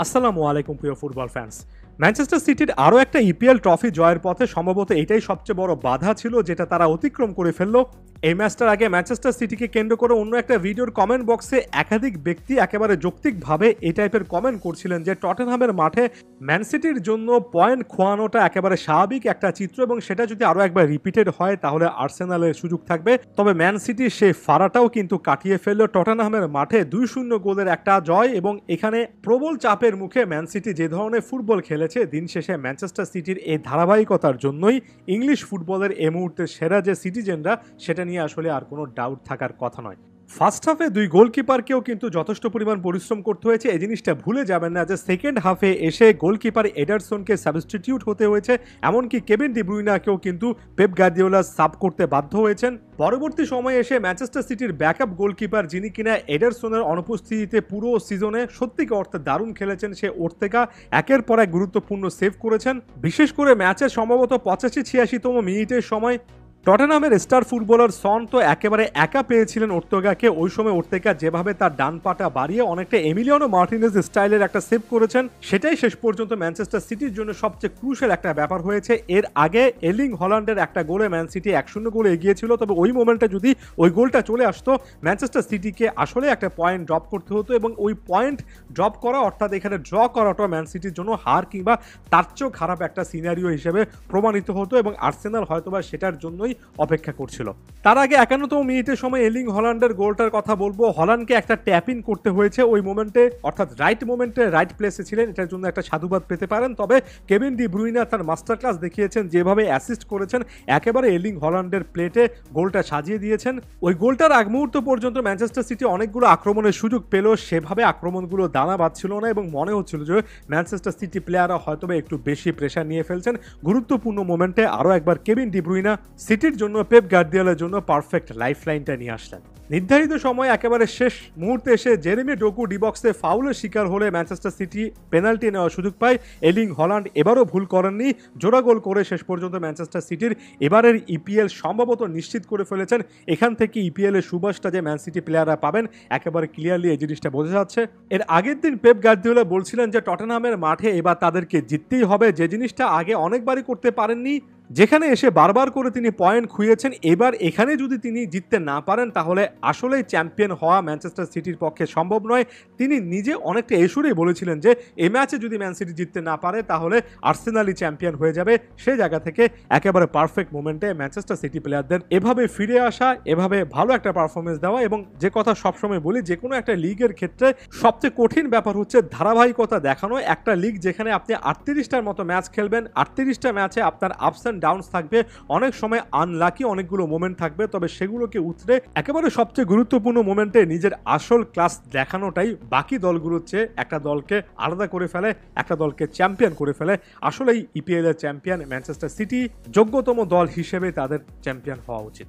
আসসালামু আলাইকুম প্রিয় ফুটবল ফ্যান্স। ম্যানচেস্টার সিটির আরও একটা ইপিএল ট্রফি জয়ের পথে সম্ভবত এটাই সবচেয়ে বড় বাধা ছিল যেটা তারা অতিক্রম করে ফেললো। এই ম্যাচটার আগে ম্যানচেস্টার সিটিকে কেন্দ্র করে অন্য একটা ভিডিওর কমেন্ট বক্সে একাধিক ব্যক্তি একেবারে যৌক্তিকভাবে এই টাইপের কমেন্ট করছিলেন যে টটেনহামের মাঠে ম্যান সিটির জন্য পয়েন্ট খোয়ানোটা একেবারে স্বাভাবিক একটা চিত্র এবং সেটা যদি আরও একবার রিপিটেড হয় তাহলে আর্সেনালের সুযোগ থাকবে। তবে ম্যান সিটির সেই ফারাটাও কিন্তু কাটিয়ে ফেললো টটেনহামের মাঠে 2-0 গোলের একটা জয় এবং এখানে প্রবল চাপের মুখে ম্যান সিটি যে ধরনের ফুটবল খেলেছে দিন শেষে ম্যানচেস্টার সিটির এই ধারাবাহিকতার জন্যই ইংলিশ ফুটবলের এই মুহূর্তে সেরা যে সিটিজেনরা সেটা নিয়ে আসলে আর কোনো ডাউট থাকার কথা নয়। ফার্স্ট হাফে দুই গোলকিপারকেও কিন্তু যথেষ্ট পরিমাণ পরিশ্রম করতে হয়েছে, এই জিনিসটা ভুলে যাবেন না যে সেকেন্ড হাফে এসে গোলকিপার এডারসনকে সাবস্টিটিউট হতে হয়েছে, এমনকি কেভিন ডি ব্রুইনাকেও কিন্তু পেপ গার্দিওলা সাব করতে বাধ্য হয়েছেন। পরবর্তী সময়ে এসে ম্যানচেস্টার সিটির ব্যাকআপ গোলকিপার যিনি কিনা এডারসনের অনুপস্থিতিতে পুরো সিজনে সত্যিকার অর্থে দারুণ খেলেছেন, সে ওর্তেগা একের পর এক গুরুত্বপূর্ণ সেভ করেছেন। বিশেষ করে ম্যাচের সম্ভবত 85-86তম মিনিটের সময় টটেনহামের স্টার ফুটবলার সন তো একেবারে একা পেয়েছিলেন ওর্তেগাকে। ওই সময় ওর্তেগা যেভাবে তার ডান পাটা বাড়িয়ে অনেকটা এমিলিয়ানো মার্টিনেজ স্টাইলের একটা সেভ করেছেন, সেটাই শেষ পর্যন্ত ম্যানচেস্টার সিটির জন্য সবচেয়ে ক্রুশাল একটা ব্যাপার হয়েছে। এর আগে এর্লিং হল্যান্ডের একটা গোলে ম্যান সিটি 1-0 গোলে এগিয়েছিল, তবে ওই মোমেন্টে যদি ওই গোলটা চলে আসতো ম্যানচেস্টার সিটিকে আসলে একটা পয়েন্ট ড্রপ করতে হতো এবং ওই পয়েন্ট ড্রপ করা অর্থাৎ এখানে ড্র করাটা ম্যান সিটির জন্য হার কিংবা তার চেয়েও খারাপ একটা সিনারিও হিসেবে প্রমাণিত হতো এবং আর্সেনাল হয়তোবা সেটার জন্যই অপেক্ষা করছিল। তার আগে 51তম মিনিটের সময় এর্লিং হল্যান্ডের গোলটার কথা বলবো। হল্যান্ডকে একটা ট্যাপ ইন করতে হয়েছে ওই মোমেন্টে, অর্থাৎ রাইট মোমেন্টে রাইট প্লেসে ছিলেন, এটার জন্য একটা সাধুবাদ পেতে পারেন। তবে কেভিন ডি ব্রুইনা তার মাস্টার ক্লাস দেখিয়েছেন, যেভাবে অ্যাসিস্ট করেছেন একেবারে এর্লিং হল্যান্ডের প্লেটে গোলটা সাজিয়ে দিয়েছেন। ওই গোলটার আগ মুহূর্ত পর্যন্ত ম্যানচেস্টার সিটি অনেকগুলো আক্রমণের সুযোগ পেল, সেভাবে আক্রমণগুলো দানা বাঁধছিল না এবং মনে হচ্ছিল যে ম্যানচেস্টার সিটি প্লেয়াররা হয়তোবা একটু বেশি প্রেশার নিয়ে ফেলছেন। গুরুত্বপূর্ণ মোমেন্টে আরও একবার কেভিন ডি ব্রুইনা সিটির জন্য পেপ গার্দিওলার জন্য পারফেক্ট লাইফলাইনটা নিয়ে আসলেন। নির্ধারিত সময় একেবারে শেষ মুহূর্তে এসে জেরেমি ডোকু ডিবক্সে ফাউলের শিকার হলে ম্যানচেস্টার সিটি পেনাল্টি নেওয়ার সুযোগ পায়। এর্লিং হল্যান্ড এবারও ভুল করেননি, জোড়া গোল করে শেষ পর্যন্ত ম্যানচেস্টার সিটির এবারের ইপিএল সম্ভবত নিশ্চিত করে ফেলেছেন। এখান থেকে ইপিএল এর সুবাসটা যে ম্যান সিটি প্লেয়াররা পাবেন একেবারে ক্লিয়ারলি এই জিনিসটা বোঝা যাচ্ছে। এর আগের দিন পেপ গার্দিওলা বলছিলেন যে টটেনহামের মাঠে এবার তাদেরকে জিততেই হবে, যে জিনিসটা আগে অনেকবারই করতে পারেননি, যেখানে এসে বারবার করে তিনি পয়েন্ট খুইয়েছেন। এবার এখানে যদি তিনি জিততে না পারেন তাহলে আসলেই চ্যাম্পিয়ন হওয়া ম্যানচেস্টার সিটির পক্ষে সম্ভব নয়। তিনি নিজে অনেকটা এসুরেই বলেছিলেন যে এই ম্যাচে যদি ম্যান সিটি জিততে না পারে তাহলে আর্সেনালই চ্যাম্পিয়ন হয়ে যাবে। সেই জায়গা থেকে একেবারে পারফেক্ট মোমেন্টে ম্যানচেস্টার সিটি প্লেয়ারদের এভাবে ফিরে আসা, এভাবে ভালো একটা পারফরমেন্স দেওয়া, এবং যে কথা সবসময় বলি যে কোনো একটা লিগের ক্ষেত্রে সবচেয়ে কঠিন ব্যাপার হচ্ছে ধারাবাহিকতা দেখানো। একটা লিগ যেখানে আপনি 38টার মতো ম্যাচ খেলবেন, 38টা ম্যাচে আপনার আপস অ্যান্ড ডাউনস থাকবে, অনেক সময় আনলাকি অনেকগুলো মোমেন্ট থাকবে, তবে সেগুলোকে উতরে একেবারে সবচেয়ে গুরুত্বপূর্ণ মোমেন্টে নিজের আসল ক্লাস দেখানোটাই বাকি দলগুলোর চেয়ে একটা দলকে আলাদা করে ফেলে, একটা দলকে চ্যাম্পিয়ন করে ফেলে। আসলেই ইপিএল এর চ্যাম্পিয়ন ম্যানচেস্টার সিটি যোগ্যতম দল হিসেবে তাদের চ্যাম্পিয়ন হওয়া উচিত।